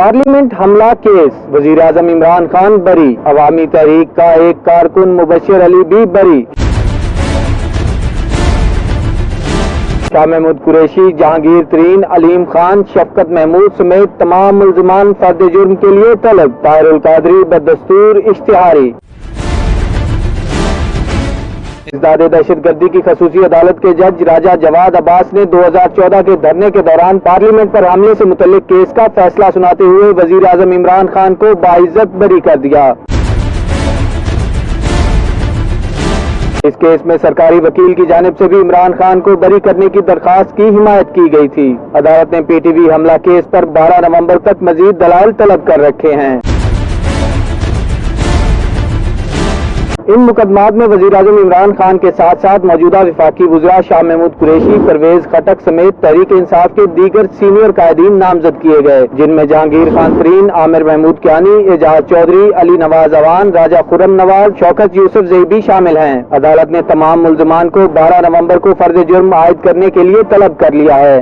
Parliament حملہ case, وزیر اعظم عمران خان بری، عوامی تحریک کا ایک کارکن مبشر علی بھی بری۔ شاہ محمود قریشی، جہانگیر ترین، علیم خان، شفقت محمود سمیت تمام ملزمان فرد جرم کے لیے طلب۔ طاہر القادری بدستور اشتہاری۔ ازداد دہشت گردی کی خصوصی عدالت کے جج راجہ جواد عباس نے 2014 کے دھرنے کے دوران پارلیمنٹ پر حملے سے متعلق کیس کا فیصلہ سناتے ہوئے وزیر اعظم عمران خان کو باعزت بری کر دیا۔ اس کیس میں سرکاری وکیل کی جانب سے بھی عمران خان کو بری کرنے کی درخواست کی حمایت کی گئی تھی۔ عدالت نے پی ٹی وی حملہ کیس پر 12 نومبر تک مزید دلائل طلب کر رکھے ہیں۔ ان مقدمات میں وزیر اعظم عمران خان کے ساتھ ساتھ موجودہ وفاقی وزراء شاہ محمود قریشی، پرویز خٹک سمیت تحریک انصاف کے دیگر سینئر قائدین نامزد کیے گئے، جن میں جہانگیر خان ترین، عامر محمود کیانی، اعجاز چودھری، علی نواز اعوان، راجہ خرم نواز، شوکت یوسف زئی بھی شامل ہیں۔ عدالت نے تمام ملزمان کو 12 نومبر کو فرد جرم عائد کرنے کے لیے طلب کر لیا ہے۔